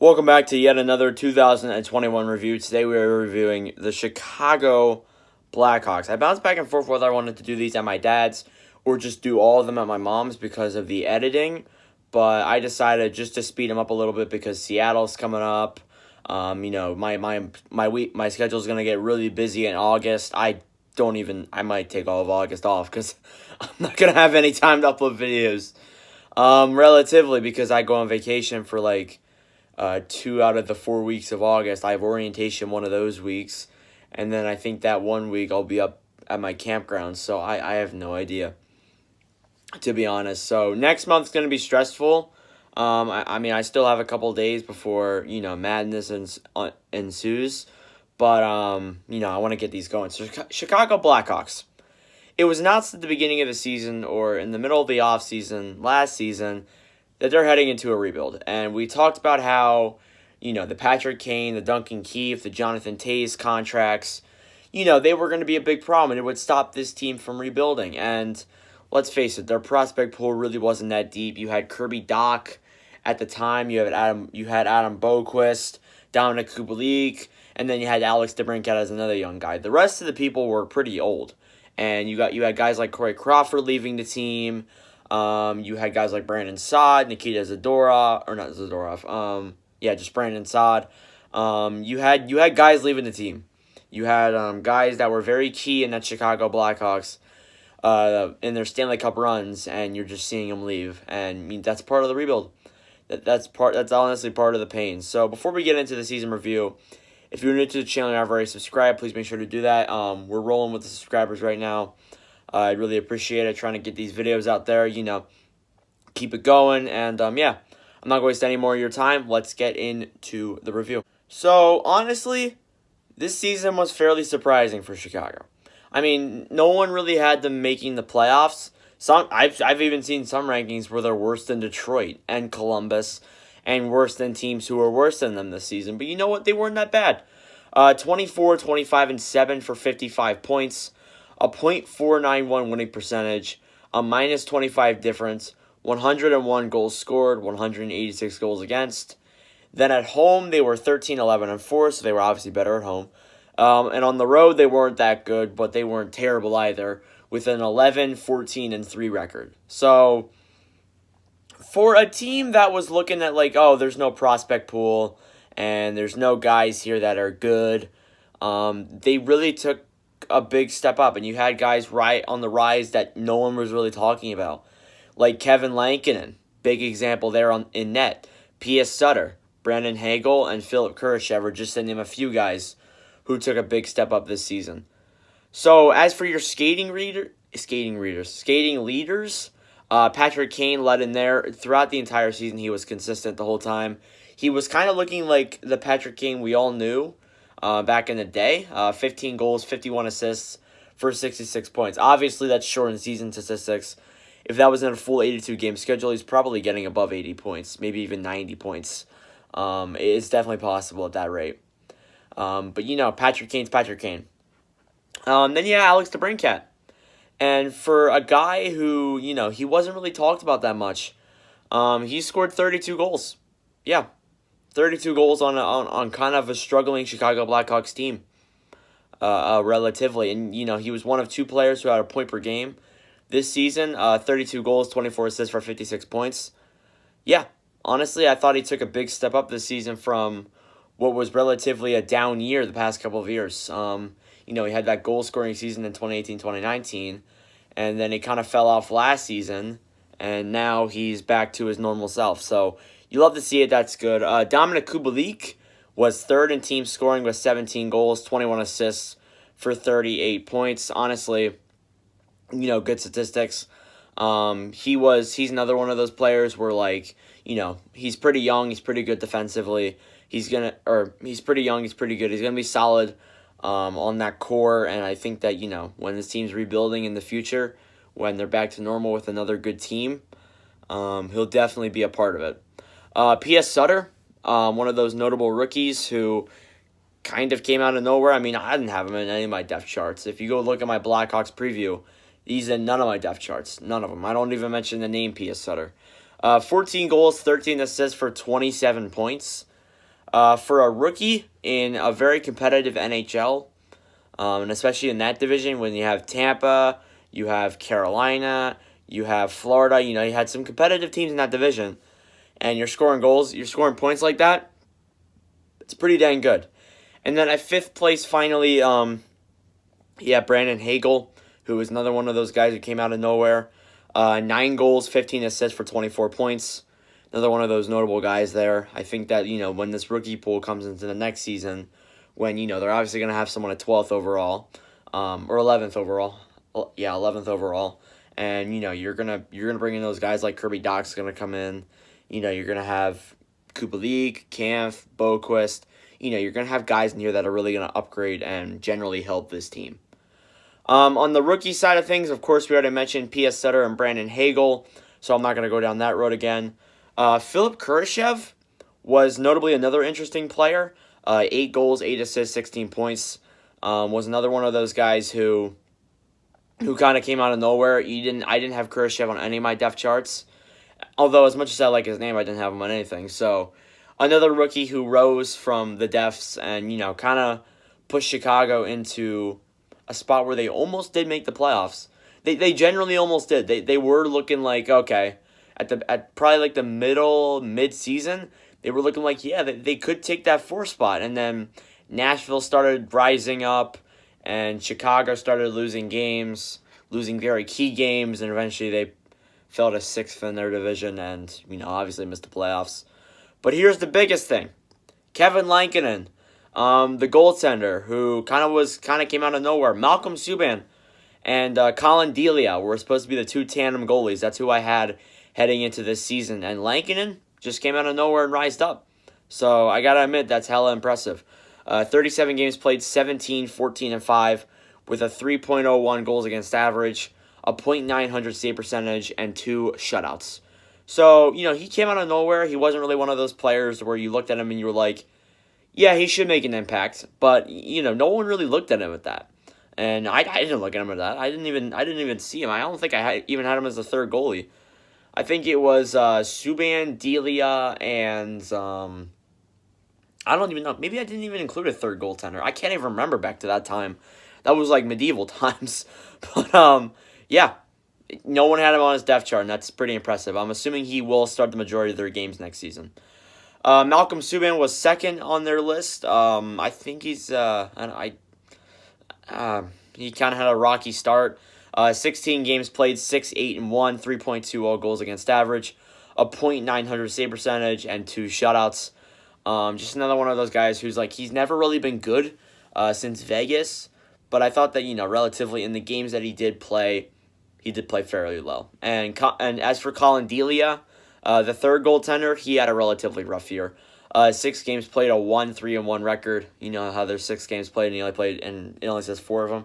Welcome back to yet another 2021 review. Today we are reviewing the Chicago Blackhawks. I bounced back and forth whether I wanted to do these at my dad's or just do all of them at my mom's because of the editing, but I decided just to speed them up a little bit because Seattle's coming up. My schedule is gonna get really busy in August. I might take all of August off because I'm not gonna have any time to upload videos. Relatively, because I go on vacation for 2 out of the 4 weeks of August. I have orientation one of those weeks, and then I think that 1 week I'll be up at my campground, so I have no idea, to be honest. So next month's going to be stressful. I still have a couple days before, madness ensues, but, I want to get these going. So Chicago Blackhawks. It was announced at the beginning of the season or in the middle of the offseason last season that they're heading into a rebuild. And we talked about how, the Patrick Kane, the Duncan Keith, the Jonathan Toews contracts, they were going to be a big problem and it would stop this team from rebuilding. And let's face it, their prospect pool really wasn't that deep. You had Kirby Dach at the time. You had Adam Boquist, Dominic Kubalik, and then you had Alex DeBrincat as another young guy. The rest of the people were pretty old. And you had guys like Corey Crawford leaving the team. You had guys like Brandon Saad, Nikita just Brandon Saad. You had guys leaving the team. You had guys that were very key in that Chicago Blackhawks in their Stanley Cup runs, and you're just seeing them leave. And that's part of the rebuild. That's honestly part of the pain. So before we get into the season review, if you're new to the channel and haven't already subscribed, please make sure to do that. We're rolling with the subscribers right now. I really appreciate it, trying to get these videos out there, keep it going. And, I'm not going to waste any more of your time. Let's get into the review. So, honestly, this season was fairly surprising for Chicago. No one really had them making the playoffs. I've even seen some rankings where they're worse than Detroit and Columbus and worse than teams who are worse than them this season. But you know what? They weren't that bad. 24, 25, and 7 for 55 points. A .491 winning percentage. A minus 25 difference. 101 goals scored. 186 goals against. Then at home, they were 13, 11, and 4, so they were obviously better at home. And on the road, they weren't that good, but they weren't terrible either, with an 11, 14, and 3 record. So for a team that was looking at there's no prospect pool and there's no guys here that are good, they really took a big step up, and you had guys right on the rise that no one was really talking about, like Kevin Lankinen, big example there in net. P.S. Sutter, Brandon Hagel, and Philip Kurashev are just to name a few guys who took a big step up this season. So as for your skating leaders, Patrick Kane led in there. Throughout the entire season, he was consistent the whole time. He was kind of looking like the Patrick Kane we all knew back in the day. 15 goals, 51 assists for 66 points. Obviously, that's shortened season statistics. If that was in a full 82-game schedule, he's probably getting above 80 points, maybe even 90 points. It's definitely possible at that rate. But, Patrick Kane's Patrick Kane. Then you have Alex DeBrincat. And for a guy who, he wasn't really talked about that much, he scored 32 goals. Yeah, 32 goals on kind of a struggling Chicago Blackhawks team, relatively. And, he was one of 2 players who had a point per game this season. 32 goals, 24 assists for 56 points. Yeah, honestly, I thought he took a big step up this season from what was relatively a down year the past couple of years. He had that goal-scoring season in 2018-2019, and then he kind of fell off last season, and now he's back to his normal self. So you love to see it. That's good. Dominic Kubalik was third in team scoring with 17 goals, 21 assists for 38 points. Honestly, good statistics. He's another one of those players where, he's pretty young, he's pretty good defensively. He's pretty young, he's pretty good. He's going to be solid on that core, and I think that, when this team's rebuilding in the future, when they're back to normal with another good team, he'll definitely be a part of it. P.S. Sutter, one of those notable rookies who kind of came out of nowhere. I didn't have him in any of my depth charts. If you go look at my Blackhawks preview, he's in none of my depth charts. None of them. I don't even mention the name P.S. Sutter. 14 goals, 13 assists for 27 points. For a rookie in a very competitive NHL, and especially in that division when you have Tampa, you have Carolina, you have Florida, you had some competitive teams in that division, and you're scoring goals, you're scoring points like that, it's pretty dang good. And then at fifth place, finally, Brandon Hagel, who is another one of those guys who came out of nowhere. 9 goals, 15 assists for 24 points. Another one of those notable guys there. I think that, when this rookie pool comes into the next season, when, they're obviously going to have someone at 12th overall, or 11th overall. Yeah, 11th overall. And, you're gonna bring in those guys like Kirby Dach's going to come in. You're going to have Kubalik, Kampf, Boquist. You're going to have guys in here that are really going to upgrade and generally help this team. On the rookie side of things, of course, we already mentioned P.S. Sutter and Brandon Hagel, so I'm not going to go down that road again. Philip Kurashev was notably another interesting player. 8 goals, 8 assists, 16 points. Was another one of those guys who kind of came out of nowhere. I didn't have Kurashev on any of my depth charts. Although, as much as I like his name, I didn't have him on anything. So, another rookie who rose from the depths and, kind of pushed Chicago into a spot where they almost did make the playoffs. They generally almost did. They were looking like, okay, at probably like the mid-season, they were looking like, yeah, they could take that 4th spot. And then Nashville started rising up, and Chicago started losing games, losing very key games, and eventually they fell to 6th in their division and, obviously missed the playoffs. But here's the biggest thing. Kevin Lankinen, the goaltender, who kind of came out of nowhere. Malcolm Subban and Colin Delia were supposed to be the 2 tandem goalies. That's who I had heading into this season. And Lankinen just came out of nowhere and rised up. So I got to admit, that's hella impressive. 37 games played, 17, 14, and 5, with a 3.01 goals against average, a .900 save percentage, and 2 shutouts. So, he came out of nowhere. He wasn't really one of those players where you looked at him and you were like, yeah, he should make an impact. But, no one really looked at him at that. And I didn't look at him at that. I didn't even see him. I don't think I even had him as the 3rd goalie. I think it was Subban, Delia, and I don't even know. Maybe I didn't even include a 3rd goaltender. I can't even remember back to that time. That was like medieval times. But, yeah. No one had him on his depth chart, and that's pretty impressive. I'm assuming he will start the majority of their games next season. Malcolm Subban was 2nd on their list. I think he's he kind of had a rocky start. 16 games played, 6, 8, and 1, 3.20 goals against average, a .900 save percentage, and 2 shutouts. Just another one of those guys who's like, he's never really been good since Vegas, but I thought that, relatively in the games that he did play fairly well. And as for Colin Delia, the 3rd goaltender, he had a relatively rough year. 6 games played, a 1-3-1 record. You know how there's 6 games played and it only says 4 of them.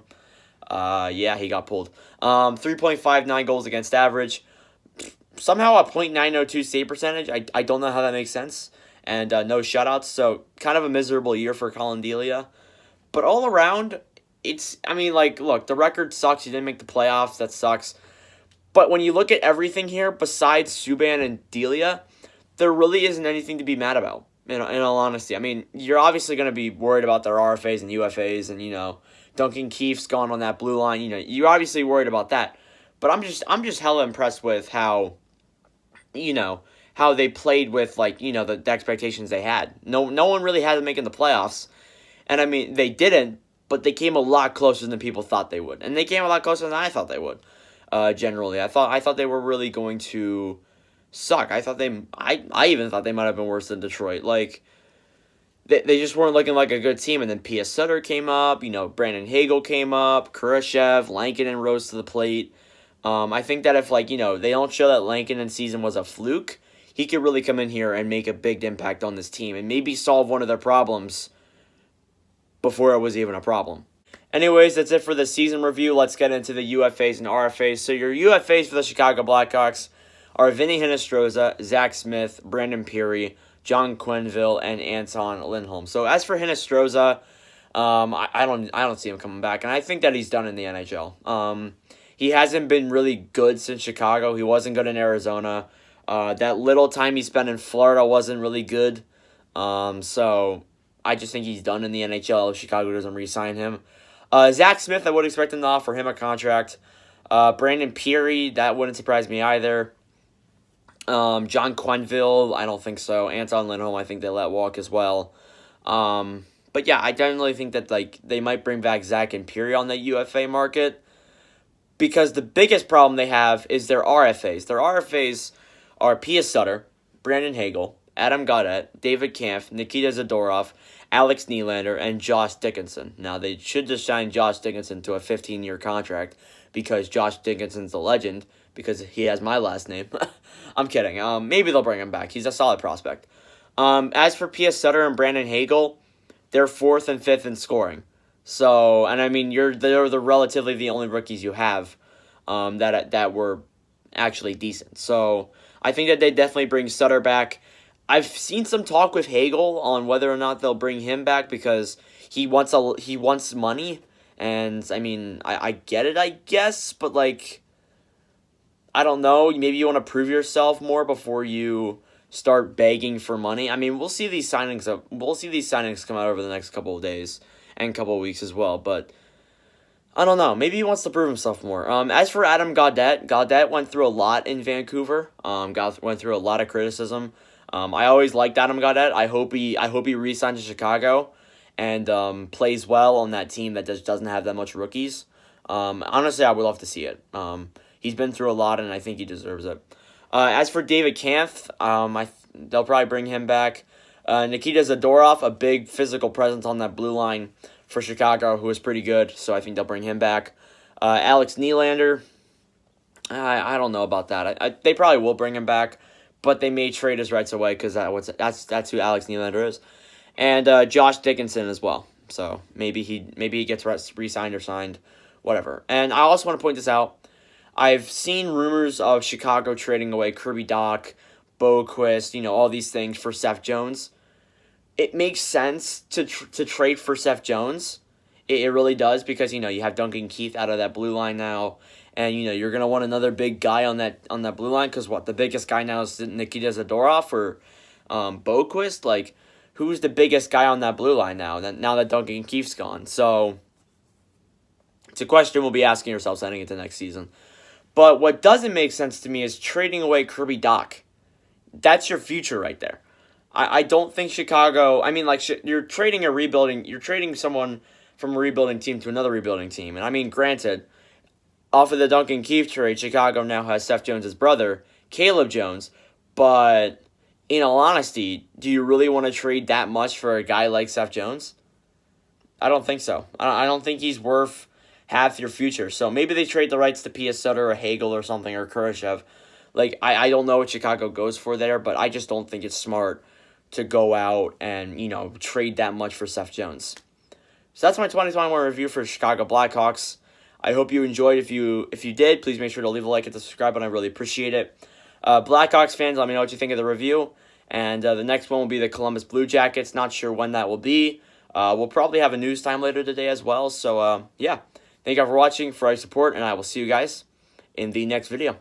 Yeah, he got pulled. 3.59 goals against average. Somehow a .902 save percentage. I don't know how that makes sense. And no shutouts, so kind of a miserable year for Colin Delia. But all around, look, the record sucks. You didn't make the playoffs. That sucks. But when you look at everything here, besides Subban and Delia, there really isn't anything to be mad about, in all honesty. You're obviously going to be worried about their RFAs and UFAs, and, Duncan Keith's gone on that blue line. You're obviously worried about that. But I'm just hella impressed with how they played with, the expectations they had. No one really had them making the playoffs. And, they didn't, but they came a lot closer than people thought they would. And they came a lot closer than I thought they would, generally. I thought they were really going to suck. I even thought they might have been worse than Detroit. They just weren't looking like a good team. And then P.S. Sutter came up, Brandon Hagel came up, Kurashev, Lankinen rose to the plate. I think that if, they don't show that Lankinen's season was a fluke, he could really come in here and make a big impact on this team and maybe solve one of their problems before it was even a problem. Anyways, that's it for the season review. Let's get into the UFAs and RFAs. So your UFAs for the Chicago Blackhawks are Vinny Hinostroza, Zach Smith, Brandon Peary, John Quenneville, and Anton Lindholm. So as for Hinostroza, I don't see him coming back, and I think that he's done in the NHL. He hasn't been really good since Chicago. He wasn't good in Arizona. That little time he spent in Florida wasn't really good. So I just think he's done in the NHL if Chicago doesn't re-sign him. Zach Smith, I would expect them to offer him a contract. Brandon Peary, that wouldn't surprise me either. John Quenville, I don't think so. Anton Lindholm, I think they let walk as well. But yeah, I definitely think that they might bring back Zach and Peary on the UFA market, because the biggest problem they have is their RFAs. Their RFAs are Pia Sutter, Brandon Hagel, Adam Gaudette, David Kampf, Nikita Zadorov, Alex Nylander, and Josh Dickinson. Now, they should just sign Josh Dickinson to a 15-year contract because Josh Dickinson's a legend, because he has my last name. I'm kidding. Maybe they'll bring him back. He's a solid prospect. As for Pia Sutter and Brandon Hagel, they're 4th and 5th in scoring. So, and I mean, they're relatively the only rookies you have that were actually decent. So, I think that they definitely bring Sutter back. I've seen some talk with Hagel on whether or not they'll bring him back because he wants money, and I mean, I get it, I guess, but I don't know. Maybe you want to prove yourself more before you start begging for money. I mean, we'll see these signings come out over the next couple of days and couple of weeks as well. But I don't know. Maybe he wants to prove himself more. As for Adam Gaudette went through a lot in Vancouver. Went through a lot of criticism. I always liked Adam Gaudette. I hope he re-signs to Chicago and plays well on that team that just doesn't have that much rookies. Honestly, I would love to see it. He's been through a lot, and I think he deserves it. As for David Kampf, they'll probably bring him back. Nikita Zadorov, a big physical presence on that blue line for Chicago, who is pretty good, so I think they'll bring him back. Alex Nylander, I don't know about that. They probably will bring him back, but they may trade his rights away because that's who Alex Nylander is. And Josh Dickinson as well. So maybe he gets re-signed or signed, whatever. And I also want to point this out. I've seen rumors of Chicago trading away Kirby Dach, Boquist, all these things for Seth Jones. It makes sense to trade for Seth Jones. It really does, because you have Duncan Keith out of that blue line now, and you're gonna want another big guy on that blue line, because the biggest guy now is Nikita Zadorov or Boquist. Who's the biggest guy on that blue line now that Duncan Keith's gone? So it's a question we'll be asking ourselves heading into next season. But what doesn't make sense to me is trading away Kirby Dach. That's your future right there. I don't think Chicago. I mean, you're trading someone from a rebuilding team to another rebuilding team. And I mean, granted, off of the Duncan Keith trade, Chicago now has Seth Jones' brother, Caleb Jones. But in all honesty, do you really want to trade that much for a guy like Seth Jones? I don't think so. I don't think he's worth half your future. So maybe they trade the rights to Pia Sutter or Hagel or something, or Kurashev. I don't know what Chicago goes for there, but I just don't think it's smart to go out and, trade that much for Seth Jones. So that's my 2021 review for Chicago Blackhawks. I hope you enjoyed. If you did, please make sure to leave a like and subscribe, and I really appreciate it. Blackhawks fans, let me know what you think of the review. And the next one will be the Columbus Blue Jackets. Not sure when that will be. We'll probably have a news time later today as well. So, yeah. Thank you all for watching, for your support, and I will see you guys in the next video.